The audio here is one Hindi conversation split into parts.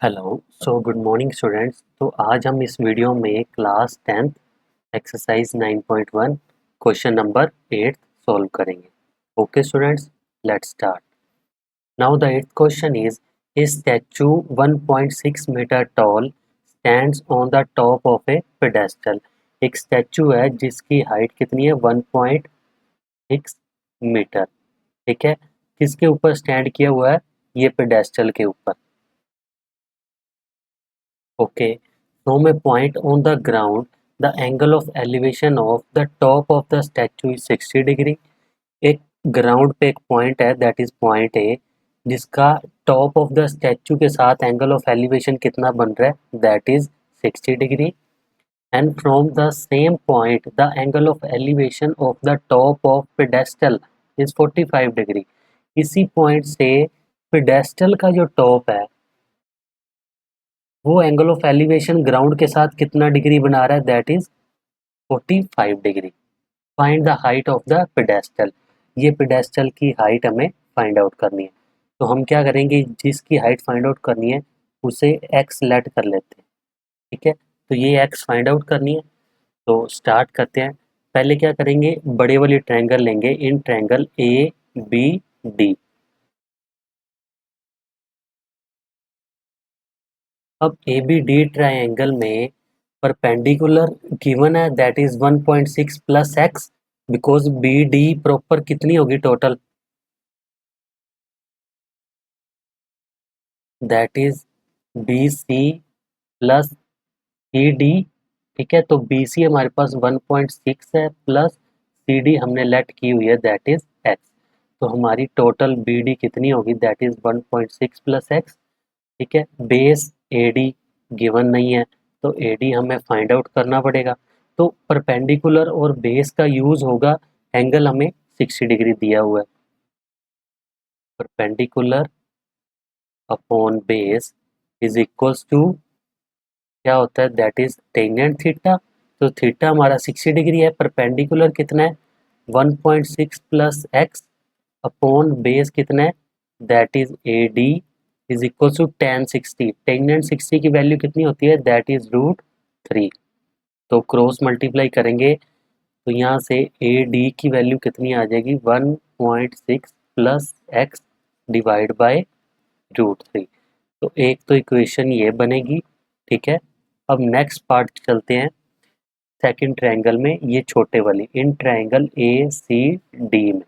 Hello good morning students. तो आज हम इस वीडियो में class 10th exercise 9.1 question number 8 solve करेंगे। Okay students, let's start. Now the 8th question is a statue 1.6 metre tall stands on the top of a pedestal. एक स्टैचू है जिसकी हाइट कितनी है 1.6 मीटर। ठीक है, किसके ऊपर स्टैंड किया हुआ है? ये पेडेस्टल के ऊपर। Okay, from a point on the ground, the angle of elevation of the top of the statue is 60 degree. एक ग्राउंड पे एक पॉइंट है दैट इज पॉइंट ए, जिसका टॉप ऑफ द स्टैचू के साथ एंगल ऑफ एलिवेशन कितना बन रहा है? That is 60 degree. And from the same point the angle of elevation of the top of pedestal is 45 degree. इसी पॉइंट से पेडेस्टल का जो टॉप है वो एंगल ऑफ एलिवेशन ग्राउंड के साथ कितना डिग्री बना रहा है? That is 45 degree. Find the height of the pedestal. ये पेडेस्टल की हाइट हमें फाइंड आउट करनी है। तो हम क्या करेंगे, जिसकी हाइट फाइंड आउट करनी है उसे एक्स लेट कर लेते हैं। ठीक है, तो ये एक्स फाइंड आउट करनी है। तो स्टार्ट करते हैं। पहले क्या करेंगे, बड़े वाली ट्रायंगल लेंगे, इन ट्रायंगल ए बी डी। अब ए बी डी ट्रायंगल में परपेंडिकुलर गिवन है that is 1.6 plus x, because B D proper कितनी होगी total? That is B C plus C D. ठीक है, तो बी सी हमारे पास 1.6 है प्लस सी डी हमने लेट की हुई है दैट इज एक्स। तो हमारी टोटल बी डी कितनी होगी? That is 1.6 plus x. ठीक है, बेस ए डी गिवन नहीं है, तो ए डी हमें फाइंड आउट करना पड़ेगा। तो परपेंडिकुलर और बेस का यूज होगा। एंगल हमें 60 डिग्री दिया हुआ है। Perpendicular upon base is equals to क्या होता है? That is tangent theta. तो थीटा हमारा 60 डिग्री है, परपेंडिकुलर कितना है? 1.6 प्लस एक्स अपॉन बेस कितना है? That is A D is equal to tan 60। Tangent 60 की वैल्यू कितनी होती है? That is √3। तो क्रॉस मल्टीप्लाई करेंगे तो यहाँ से ए डी की वैल्यू कितनी आ जाएगी? 1.6 प्लस एक्स डिवाइड बाय √3। तो एक तो इक्वेशन ये बनेगी। ठीक है, अब नेक्स्ट पार्ट चलते हैं। सेकंड ट्रायंगल में, ये छोटे वाली इन ट्रायंगल ए सी डी में,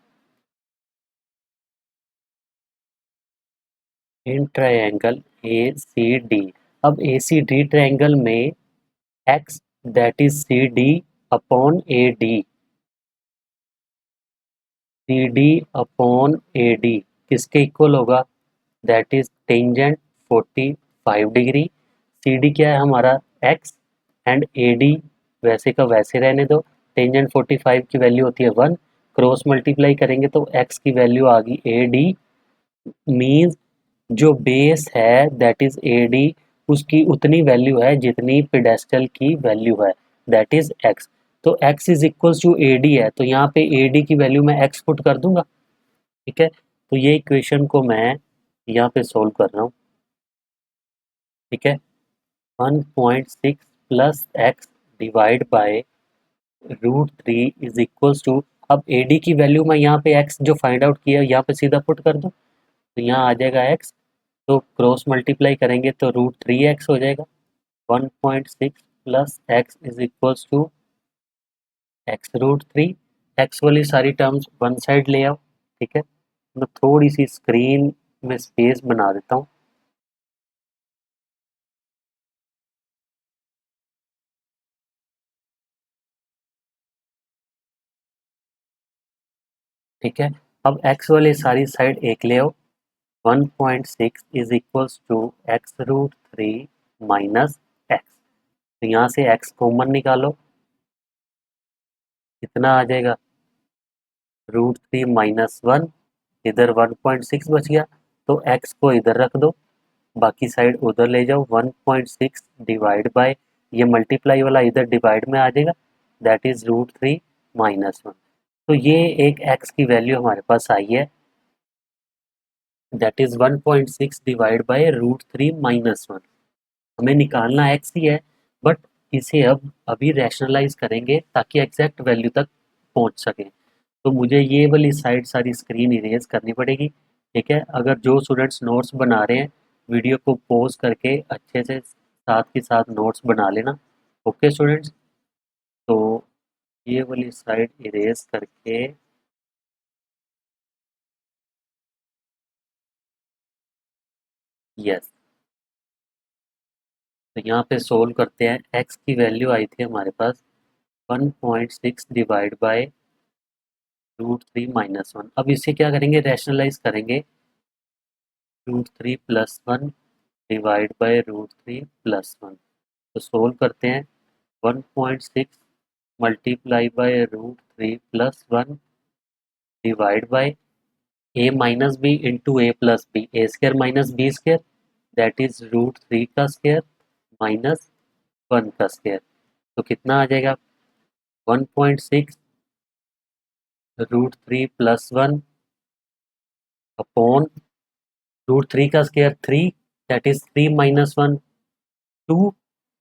इन ट्रायंगल ए सी डी। अब ए सी डी ट्रायंगल में x that is C D upon A D, C D upon A D किसके इक्वल होगा? That is tangent 45 degree. C D क्या है हमारा? एक्स। एंड ए डी वैसे का वैसे रहने दो। टेंजेंट 45 की वैल्यू होती है 1। क्रॉस मल्टीप्लाई करेंगे तो एक्स की वैल्यू आ गई ए डी। मीन्स जो बेस है दैट इज ए डी, उसकी उतनी वैल्यू है जितनी पेडेस्टल की वैल्यू है दैट इज एक्स। तो x is equals to A D है, तो यहाँ पे ए डी की वैल्यू मैं एक्स पुट कर दूंगा। ठीक है, तो ये इक्वेशन को मैं यहाँ पे सोल्व कर रहा हूँ। ठीक है, 1.6 plus x divide by √3 is equals to, अब ए डी की वैल्यू मैं यहाँ पे एक्स जो फाइंड आउट किया यहाँ पे सीधा पुट कर दूँ, तो यहाँ आ जाएगा एक्स। तो क्रॉस मल्टीप्लाई करेंगे तो √3x हो जाएगा। 1.6 plus x is equals to x√3। X वाली सारी टर्म्स वन साइड ले आओ। ठीक है, मैं थोड़ी सी स्क्रीन में स्पेस बना देता हूँ। ठीक है, अब x वाली सारी साइड एक ले आओ। 1.6 is equals to x√3 minus x. तो यहाँ से x कॉमन निकालो, कितना आ जाएगा? √3 माइनस 1। इधर 1.6 बच गया, तो x को इधर रख दो, बाकी साइड उधर ले जाओ। 1.6 डिवाइड बाय, ये मल्टीप्लाई वाला इधर डिवाइड में आ जाएगा, दैट इज √3 माइनस 1। तो ये एक x की वैल्यू हमारे पास आई है that is 1.6 divide by √3 minus 1। हमें निकालना x ही है, बट इसे अब अभी रैशनलाइज करेंगे ताकि एग्जैक्ट वैल्यू तक पहुंच सके। तो मुझे ये वाली साइड सारी स्क्रीन इरेज करनी पड़ेगी। ठीक है, अगर जो स्टूडेंट्स नोट्स बना रहे हैं वीडियो को पॉज करके अच्छे से साथ के साथ नोट्स बना लेना। ओके स्टूडेंट्स, तो ये वाली साइड इरेज करके यस, तो यहाँ पे सोल्व करते हैं। x की वैल्यू आई थी हमारे पास 1.6 डिवाइड बाय √3 माइनस 1। अब इसे क्या करेंगे, रैशनलाइज करेंगे। √3 प्लस 1 डिवाइड बाय √3 प्लस 1। तो सोल्व करते हैं। 1.6 multiply by √3 plus 1 divide by a minus B into A plus B, A square minus B square, that is √3 का स्क्र माइनस 1 का स्क्र। तो कितना आ जाएगा, 1.6 √3 प्लस 1 अपॉन √3 का स्क्वायर 3, दैट इज 3 माइनस 1 2।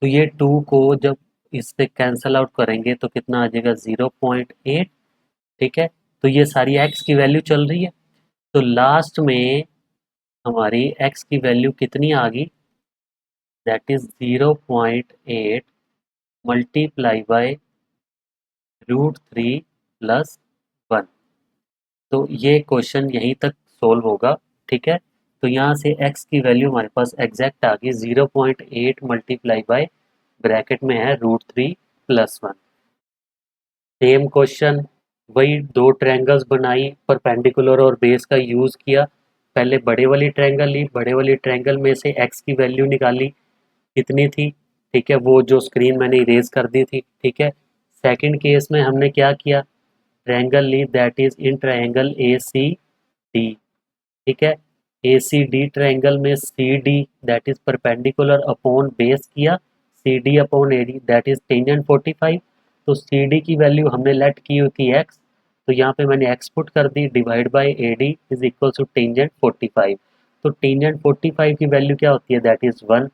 तो ये 2 को जब इससे कैंसल आउट करेंगे तो कितना आ जाएगा, 0.8। ठीक है, तो ये सारी x की वैल्यू चल रही है। तो लास्ट में हमारी x की वैल्यू कितनी आ गई, that is 0.8 multiply by √3 plus 1। तो ये क्वेश्चन यहीं तक सोल्व होगा। ठीक है, तो यहाँ से x की वैल्यू हमारे पास एग्जैक्ट आ गई 0.8 मल्टीप्लाई बाय ब्रैकेट में है √3 प्लस 1। सेम क्वेश्चन, वही दो ट्रायंगल्स बनाई, परपेंडिकुलर और बेस का यूज़ किया। पहले बड़े वाली ट्रायंगल ली, बड़े वाली ट्रायंगल में से x की वैल्यू निकाली, कितनी थी, ठीक है, वो जो स्क्रीन मैंने इरेज कर दी थी। ठीक है, सेकंड केस में हमने क्या किया, ट्रायंगल ली, that is in triangle A C D. ठीक है, ए सी डी ट्रायंगल में C D that is perpendicular upon base किया, C D upon A D that is tangent 45। तो सी डी की वैल्यू हमने लेट की हुई थी एक्स, तो यहाँ पे मैंने एक्स पुट कर दी, divide by A D is equal to tangent 45। तो टेंजेंट 45 की वैल्यू क्या होती है, दैट इज 1।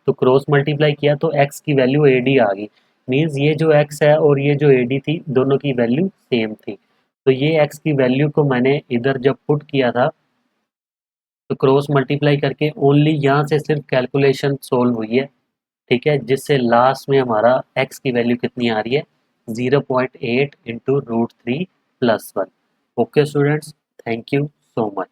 तो क्रॉस मल्टीप्लाई किया तो x की वैल्यू ए डी आ गई। मीन्स ये जो x है और ये जो ए डी थी दोनों की वैल्यू सेम थी। तो ये x की वैल्यू को मैंने इधर जब पुट किया था तो क्रॉस मल्टीप्लाई करके ओनली यहाँ से सिर्फ कैलकुलेशन सोल्व हुई है। ठीक है, जिससे लास्ट में हमारा x की वैल्यू कितनी आ रही है, 0.8 into √3 plus 1। Okay students, thank you so much.